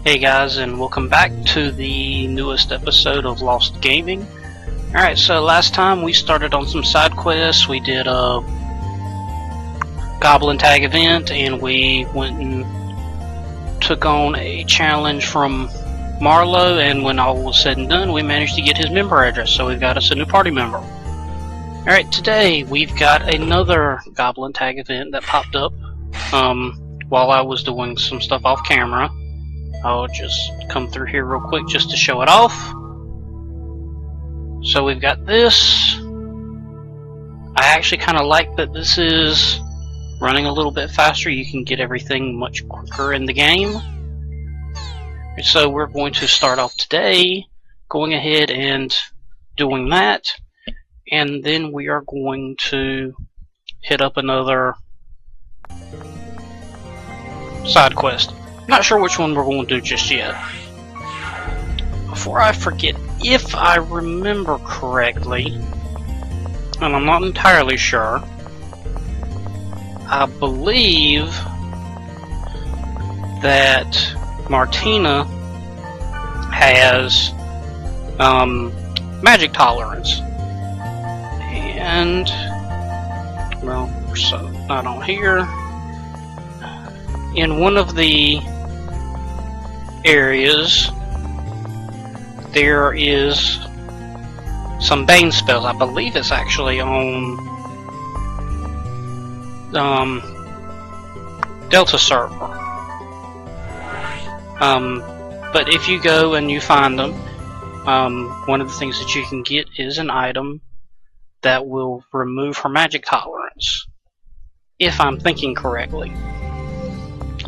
Hey guys, and welcome back to the newest episode of Lost Gaming. Alright, so last time we started on some side quests. We did a Goblin Tag event, and we went and took on a challenge from Marlo, and when all was said and done, we managed to get his member address, so we've got us a new party member. Alright, today we've got another Goblin Tag event that popped up while I was doing some stuff off camera. I'll just come through here real quick just to show it off. So we've got this. I actually kind of like that this is running a little bit faster. You can get everything much quicker in the game. So we're going to start off today going ahead and doing that. And then we are going to hit up another side quest. Not sure which one we're going to do just yet. Before I forget, if I remember correctly, and I'm not entirely sure, I believe that Martina has magic tolerance. And, well, so not on here. In one of the areas, there is some Bane spells. I believe it's actually on Delta server. But if you go and you find them, one of the things that you can get is an item that will remove her magic tolerance, if I'm thinking correctly.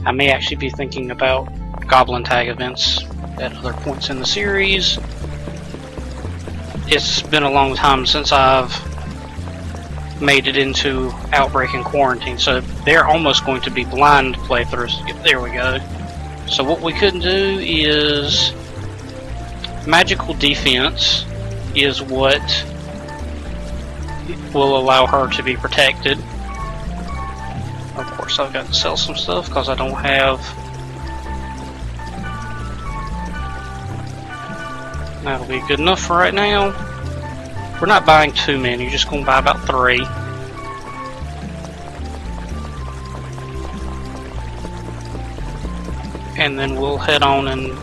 I may actually be thinking about Goblin Tag events at other points in the series. It's been a long time since I've made it into Outbreak and Quarantine, so they're almost going to be blind playthroughs. There we go. So what we could do is magical defense is what will allow her to be protected. Of course, I've got to sell some stuff because I don't have. That'll be good enough for right now. We're not buying too many, you're just going to buy about 3. And then we'll head on and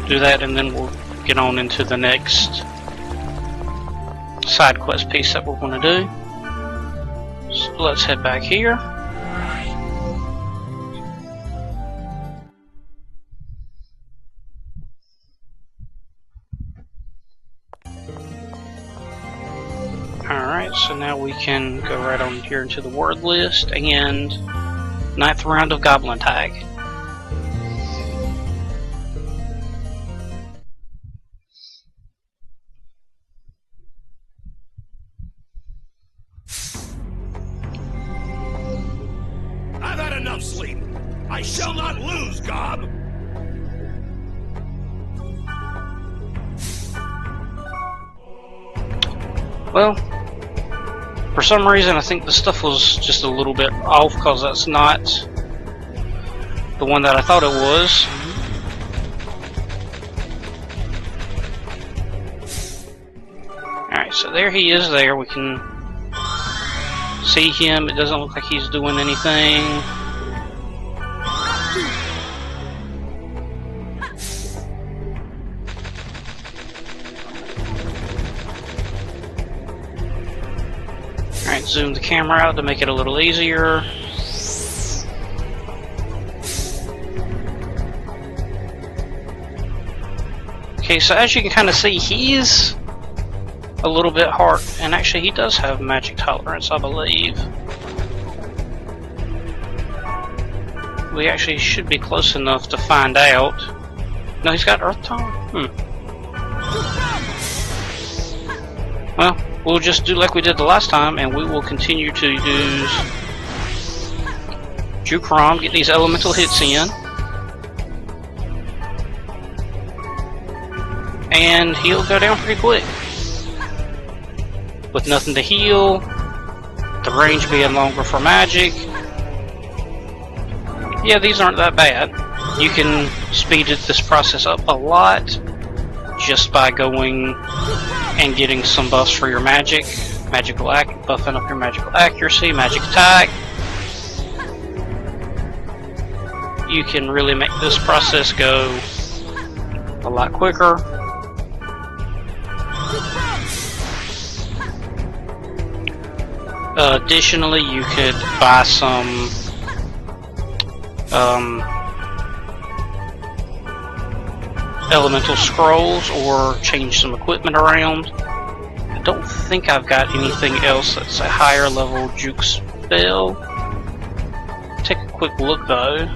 do that, and then we'll get on into the next side quest piece that we're going to do. So let's head back here. Alright, so now we can go right on here into the word list and 9th round of Goblin Tag. I've had enough sleep. I shall not lose, Gob. Well, for some reason I think the stuff was just a little bit off because that's not the one that I thought it was. Alright, so there he is there. We can see him. It doesn't look like he's doing anything. Alright, zoom the camera out to make it a little easier. Okay, so as you can kind of see, he's a little bit hard, and actually he does have magic tolerance, I believe. We actually should be close enough to find out. No, he's got earth tone? Well, we'll just do like we did the last time, and we will continue to use Jukrom, get these elemental hits in. And he'll go down pretty quick. With nothing to heal, the range being longer for magic. Yeah, these aren't that bad. You can speed this process up a lot just by going and getting some buffs for your magic, buffing up your magical accuracy, magic attack. You can really make this process go a lot quicker. Additionally, you could buy some elemental scrolls or change some equipment around. I don't think I've got anything else that's a higher level juke spell. Take a quick look though.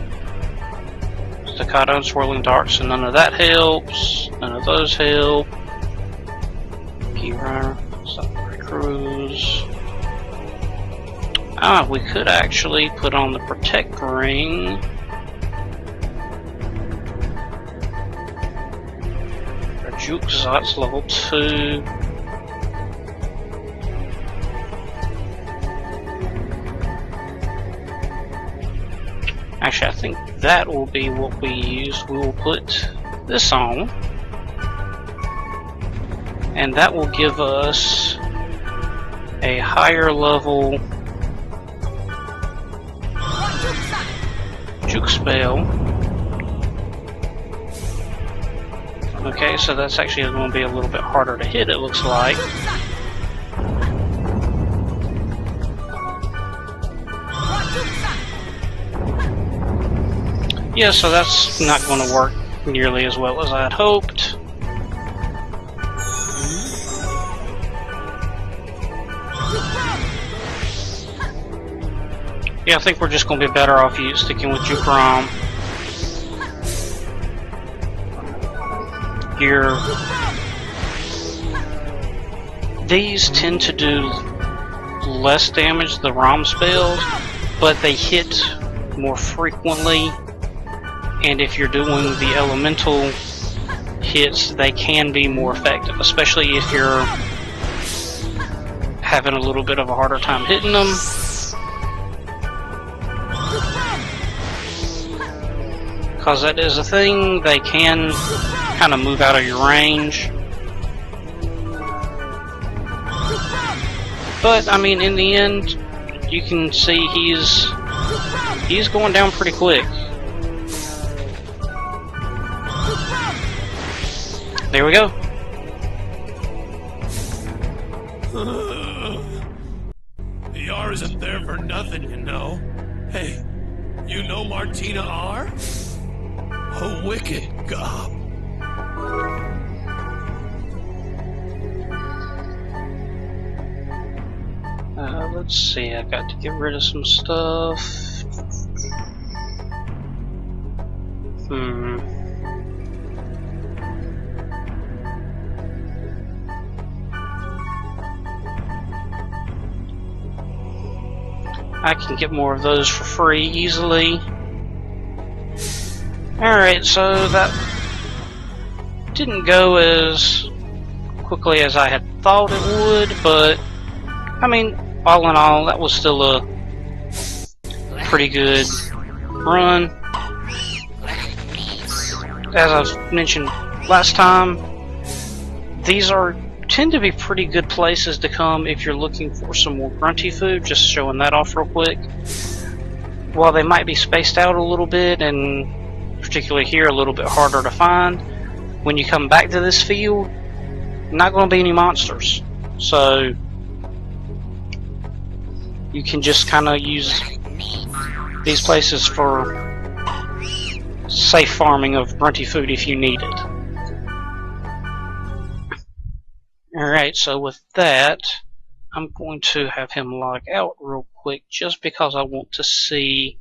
Staccato and swirling darts, and none of that helps. None of those help. Key runner, Samurai Cruise. We could actually put on the protect ring. Juke, so that's level 2. Actually, I think that will be what we use. We will put this on, and that will give us a higher level juke spell. Okay, so that's actually going to be a little bit harder to hit, it looks like. Yeah, so that's not going to work nearly as well as I had hoped. Yeah, I think we're just going to be better off sticking with Juke ROM. These tend to do less damage, the ROM spells, but they hit more frequently, and if you're doing the elemental hits, they can be more effective, especially if you're having a little bit of a harder time hitting them. Because that is a thing, they can kind of move out of your range. But I mean, in the end, you can see he's going down pretty quick. There we go. The R isn't there for nothing, you know. Hey, you know Martina R? A wicked gob. Let's see, I've got to get rid of some stuff. I can get more of those for free easily. Alright, so that didn't go as quickly as I had thought it would, but I mean, all in all, that was still a pretty good run. As I've mentioned last time, these tend to be pretty good places to come if you're looking for some more grunty food, just showing that off real quick. While they might be spaced out a little bit, and particularly here a little bit harder to find, when you come back to this field, not going to be any monsters. So you can just kind of use these places for safe farming of grunty food if you need it. Alright, so with that, I'm going to have him log out real quick just because I want to see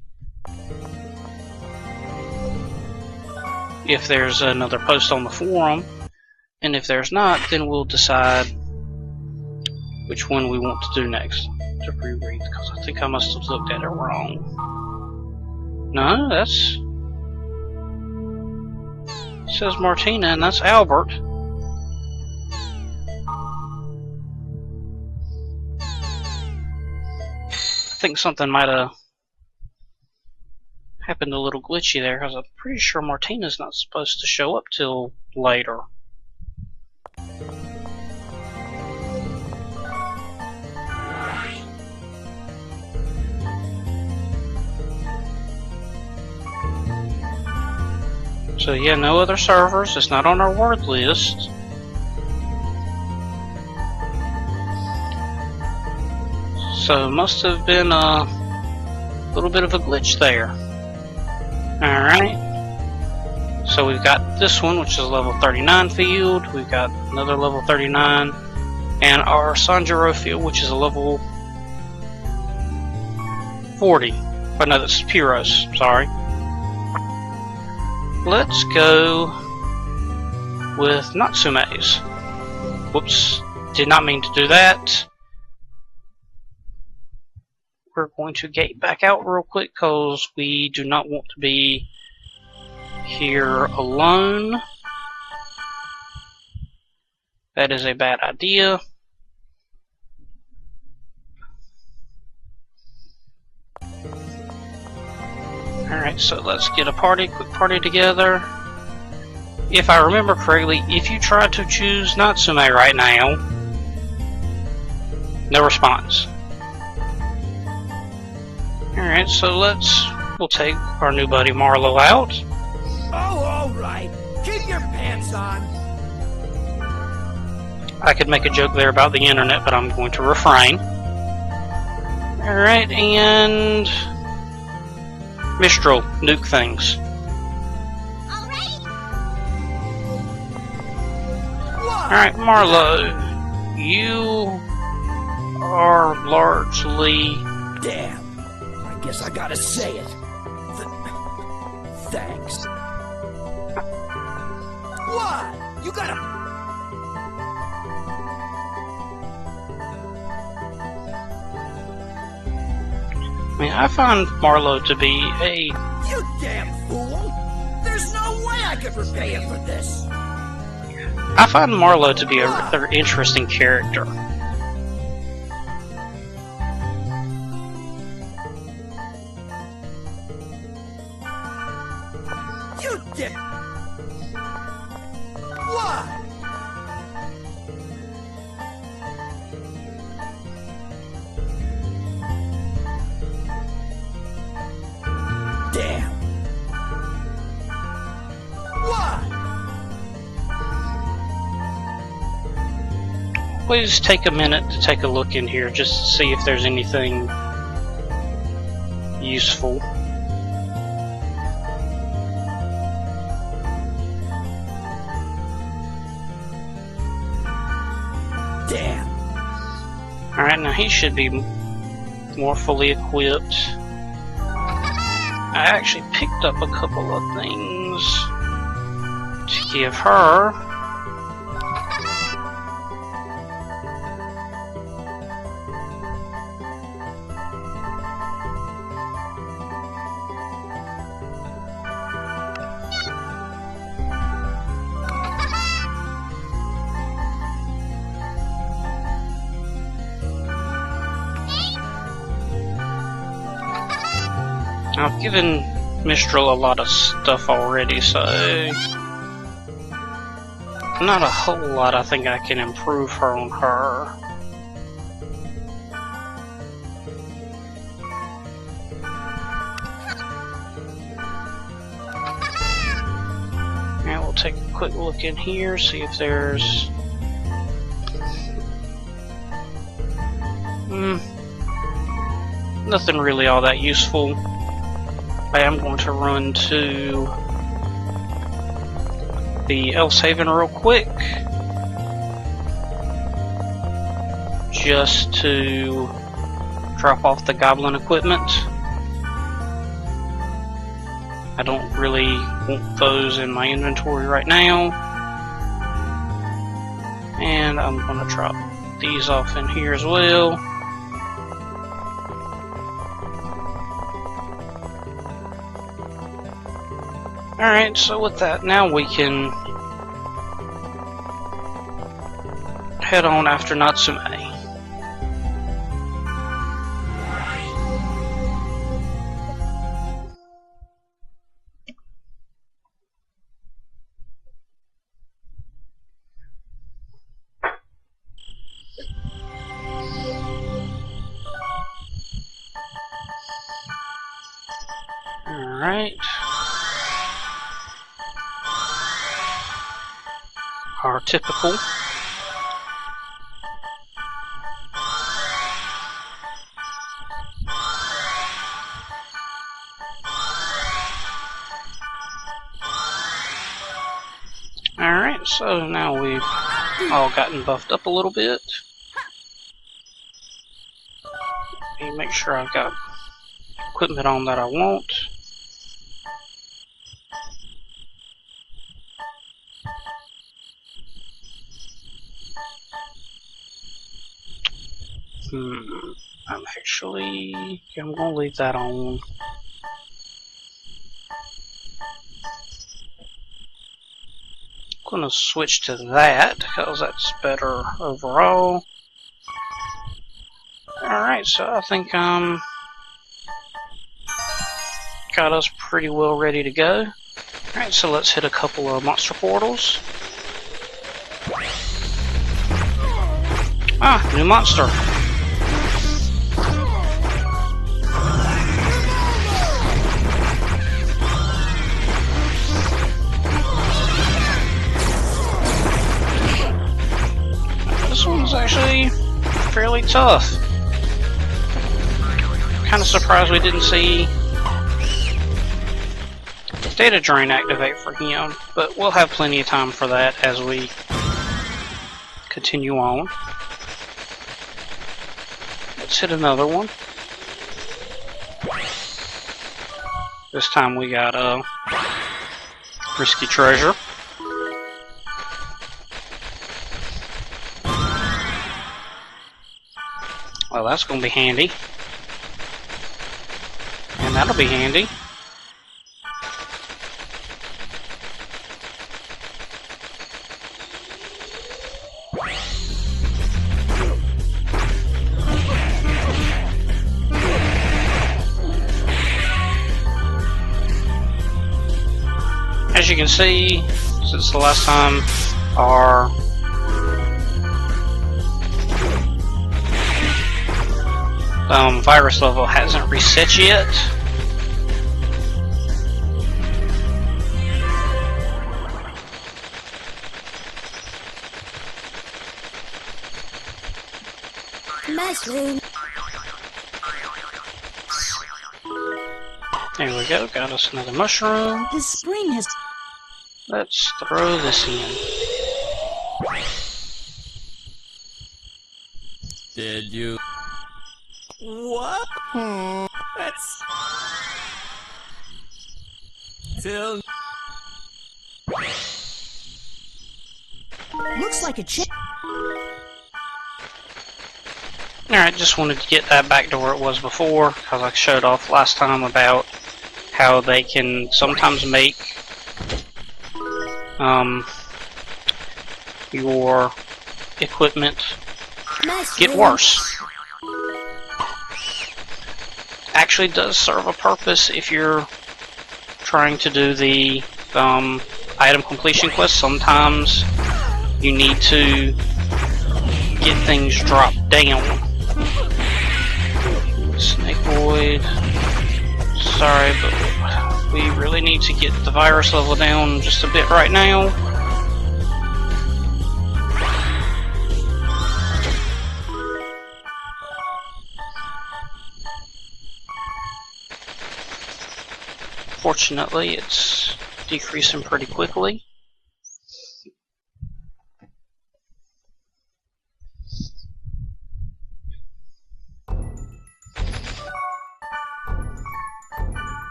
if there's another post on the forum, and if there's not, then we'll decide which one we want to do next to reread, because I think I must have looked at it wrong. No, it says Martina, and that's Albert. I think something might have happened a little glitchy there, because I'm pretty sure Martina's not supposed to show up till later. So yeah, no other servers. It's not on our word list. So must have been a little bit of a glitch there. Alright. So we've got this one, which is a level 39 field. We've got another level 39. And our Sanjuro field, which is a level 40. Oh no, that's Pyros. Sorry. Let's go with Natsume's. Whoops. Did not mean to do that. We're going to gate back out real quick because we do not want to be here alone. That is a bad idea. Alright, so let's get a quick party together. If I remember correctly, if you try to choose Natsume right now, no response. Alright, so we'll take our new buddy Marlo out. Oh, alright. Keep your pants on. I could make a joke there about the internet, but I'm going to refrain. Alright, and Mistral, nuke things. Alright, Marlo, you are largely... Damn. I guess I gotta say it. Thanks. What? You gotta... I mean, I find Marlo to be a... You damn fool! There's no way I could repay you for this! I find Marlo to be a rather interesting character. You did... What? Damn. What? Please take a minute to take a look in here just to see if there's anything useful. Damn. Alright, now he should be more fully equipped. I actually picked up a couple of things to give her. I've given Mistral a lot of stuff already, so not a whole lot I think I can improve her on her. Now we'll take a quick look in here, see if there's nothing really all that useful. I am going to run to the Else Haven real quick, just to drop off the Goblin equipment. I don't really want those in my inventory right now. And I'm going to drop these off in here as well. Alright, so with that, now we can head on after Natsume. Alright. Our typical. Alright, so now we've all gotten buffed up a little bit. Let me make sure I've got equipment on that I want. I'm going to leave that on. I'm going to switch to that because that's better overall. Alright, so I think got us pretty well ready to go. Alright, so let's hit a couple of monster portals. Ah, new monster. This one's actually fairly tough. Kind of surprised we didn't see data drain activate for him, but we'll have plenty of time for that as we continue on. Let's hit another one. This time we got a risky treasure. Well, that's going to be handy. And that'll be handy. As you can see, since the last time our virus level hasn't reset yet. Mushroom. There we go, got us another mushroom. The spring has... Let's throw this in. Did you? What? That's... Till... Looks like a chip. Alright, just wanted to get that back to where it was before, because I showed off last time about how they can sometimes make your equipment get worse. Actually does serve a purpose if you're trying to do the item completion quest. Sometimes you need to get things dropped down. Snake Void. Sorry, but we really need to get the virus level down just a bit right now. Fortunately, it's decreasing pretty quickly.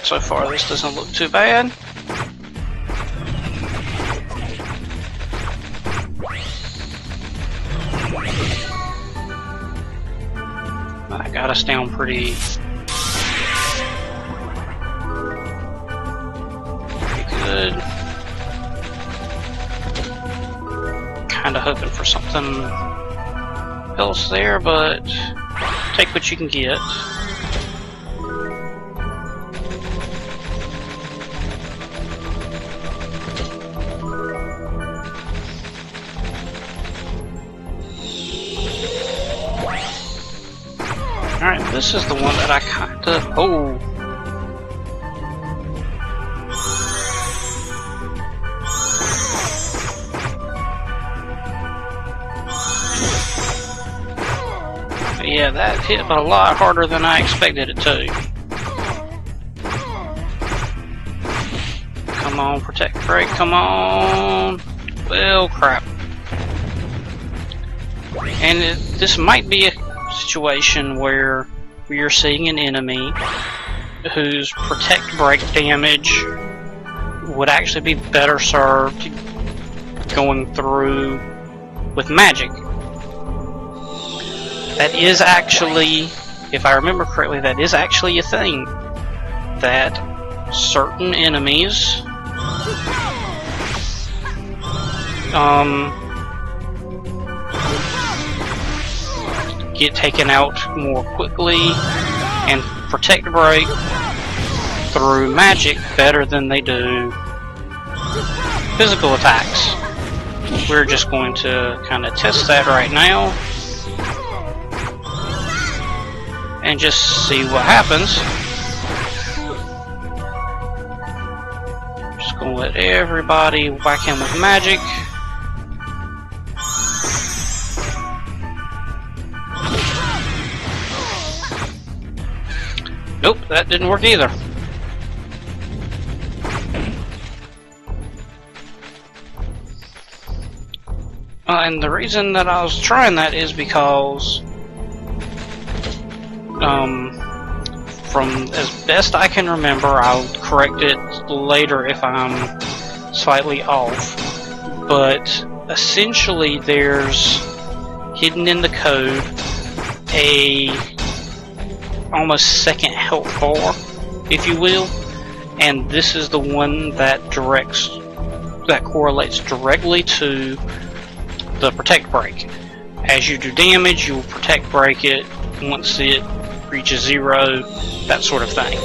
So far, this doesn't look too bad. That got us down pretty good. Kinda hoping for something else there, but take what you can get. Alright, this is the one that I kinda... Oh! Yeah, that hit a lot harder than I expected it to. Come on, protect break, come on! Well, crap. And this might be a situation where you're seeing an enemy whose protect break damage would actually be better served going through with magic. That is actually, if I remember correctly, that is actually a thing. That certain enemies get taken out more quickly and protect break through magic better than they do physical attacks. We're just going to kind of test that right now and just see what happens. Just gonna let everybody whack him with magic. Nope, that didn't work either. And the reason that I was trying that is because from as best I can remember, I'll correct it later if I'm slightly off, but essentially there's hidden in the code a almost second health bar, if you will, and this is the one that correlates directly to the protect break. As you do damage, you will protect break it once it reaches 0, that sort of thing.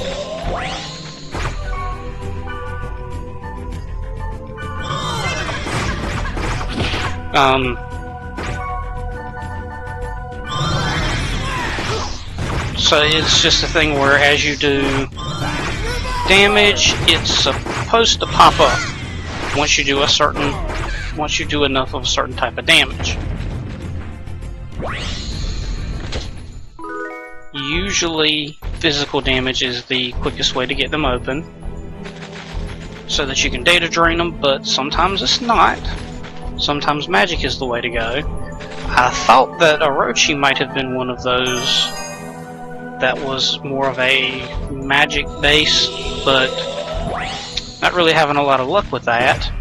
So it's just a thing where as you do damage, it's supposed to pop up once you do enough of a certain type of damage. Usually physical damage is the quickest way to get them open so that you can data drain them, but sometimes it's not. Sometimes magic is the way to go. I thought that Orochi might have been one of those that was more of a magic base, but not really having a lot of luck with that.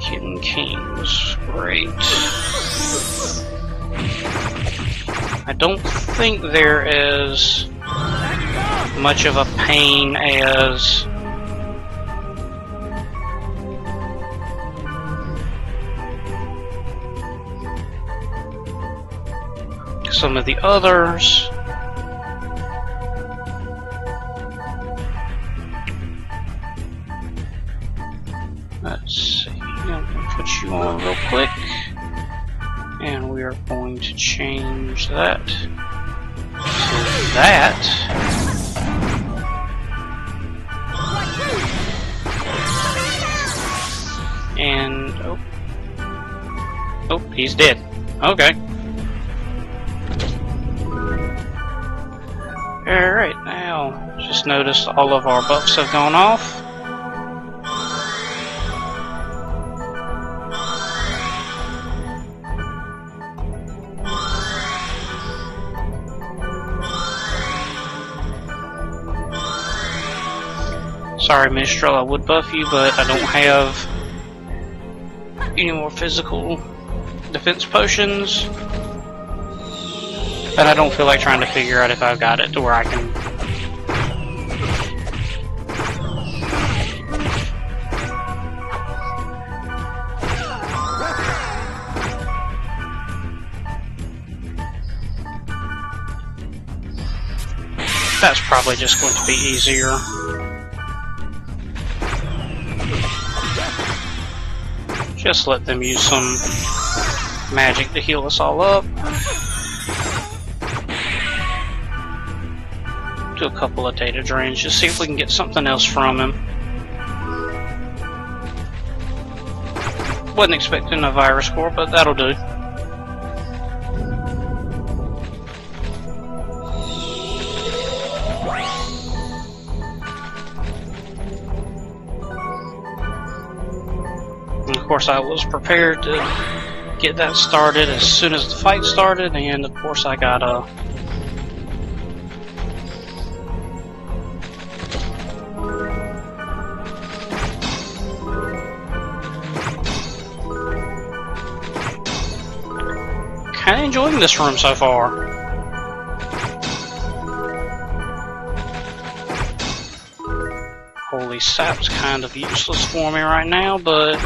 Kitten Kings, great. I don't think they're as much of a pain as some of the others. Let's see, I'm going to put you on real quick, and we are going to change that to that. And oh, he's dead. Okay. Alright, now just notice all of our buffs have gone off. Sorry, Minstrel, I would buff you, but I don't have any more physical defense potions. And I don't feel like trying to figure out if I've got it to where I can... That's probably just going to be easier. Just let them use some magic to heal us all up. Do a couple of data drains, just see if we can get something else from him. Wasn't expecting a virus core, but that'll do. And of course, I was prepared to get that started as soon as the fight started, and of course I got kinda enjoying this room so far. Holy sap's kind of useless for me right now, but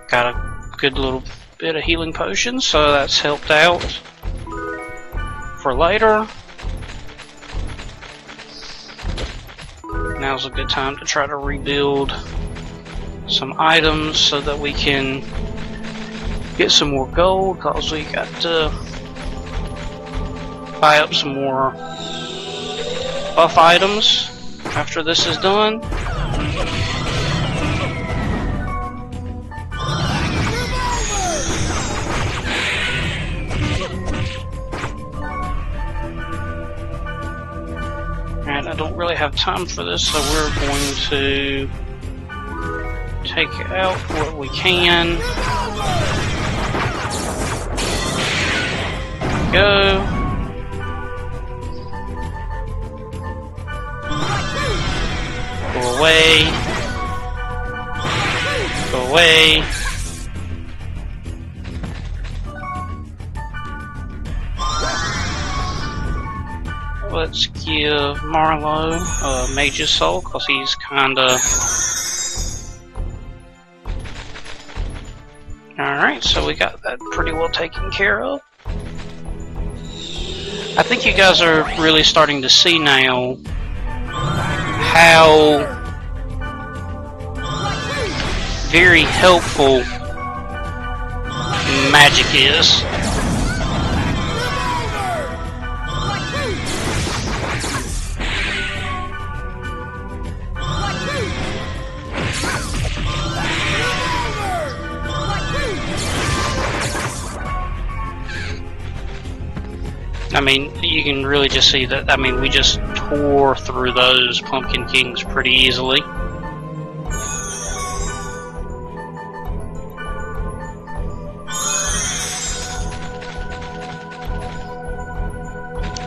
got a good little bit of healing potions, so that's helped out for later. Now's a good time to try to rebuild some items so that we can get some more gold, because we got to buy up some more buff items after this is done. And I don't really have time for this, so we're going to take out what we can. Go. Go away. Go away. Let's give Marlo a Mage's Soul, because he's kinda... Alright, so we got that pretty well taken care of. I think you guys are really starting to see now how very helpful magic is. I mean, you can really just see that. I mean, we just tore through those Pumpkin Kings pretty easily.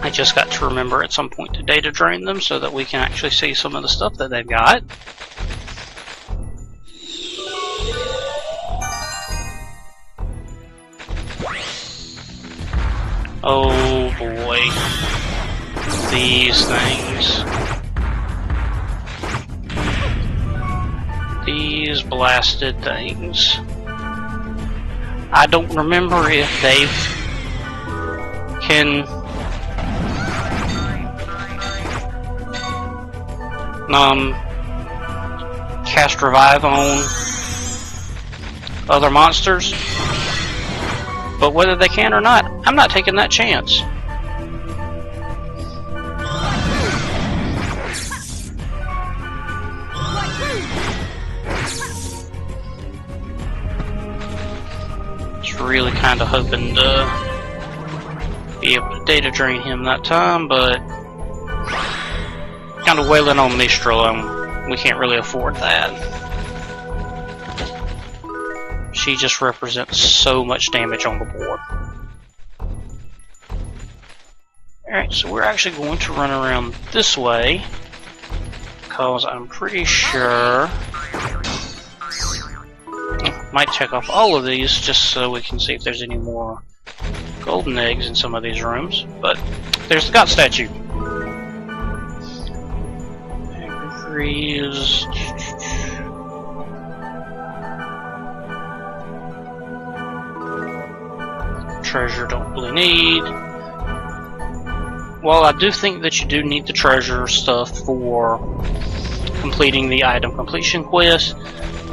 I just got to remember at some point to data drain them so that we can actually see some of the stuff that they've got. Oh boy, these things. These blasted things. I don't remember if they can cast revive on other monsters. But whether they can or not, I'm not taking that chance. Just really kind of hoping to be able to data drain him that time, but kind of wailing on Mistral. We can't really afford that. She just represents so much damage on the board. Alright, so we're actually going to run around this way, because I'm pretty sure... might check off all of these just so we can see if there's any more golden eggs in some of these rooms. But there's the God statue. Freeze. Treasure don't really need. Well, I do think that you do need the treasure stuff for completing the item completion quest.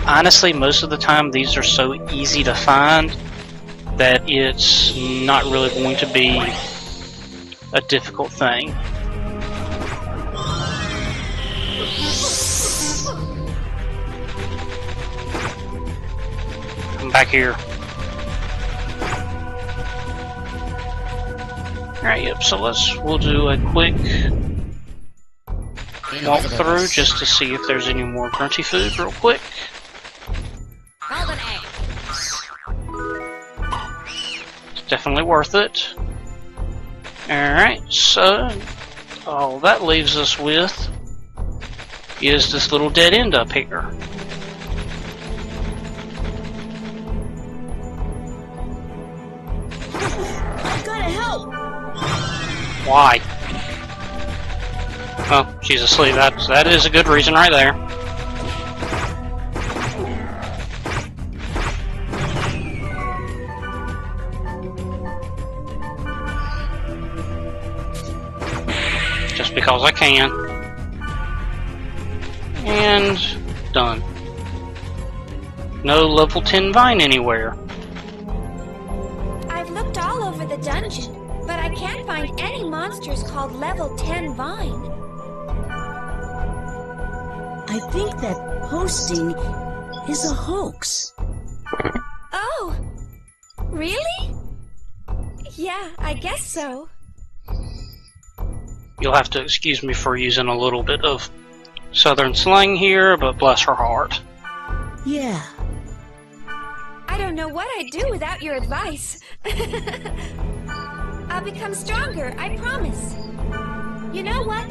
honestly, most of the time these are so easy to find that it's not really going to be a difficult thing. Come back here. Alright, yep, so we'll do a quick walk through just to see if there's any more grunty food real quick. Golden egg. It's definitely worth it. Alright, so all that leaves us with is this little dead end up here. I've gotta help. Why? Oh, she's asleep. That is a good reason right there. Just because I can. And done. No level 10 vine anywhere. I've looked all over the dungeon, but I can't find any monsters called level 10 vine. I think that posting is a hoax. Oh, really? Yeah, I guess so. You'll have to excuse me for using a little bit of southern slang here, but bless her heart. Yeah. I don't know what I'd do without your advice. I'll become stronger, I promise. You know what?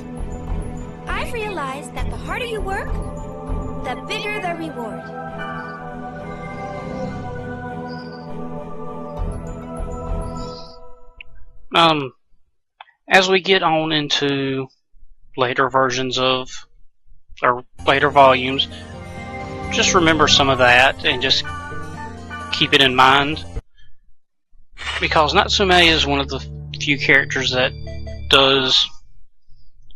I've realized that the harder you work, the bigger the reward. As we get on into later versions of, or later volumes, just remember some of that and just keep it in mind, because Natsume is one of the few characters that does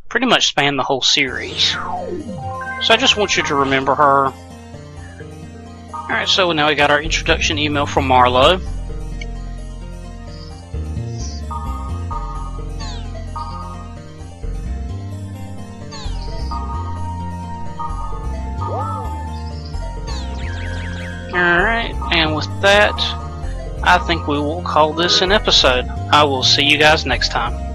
pretty much span the whole series. So I just want you to remember her. Alright, so now we got our introduction email from Marlo. Alright, and with that, I think we will call this an episode. I will see you guys next time.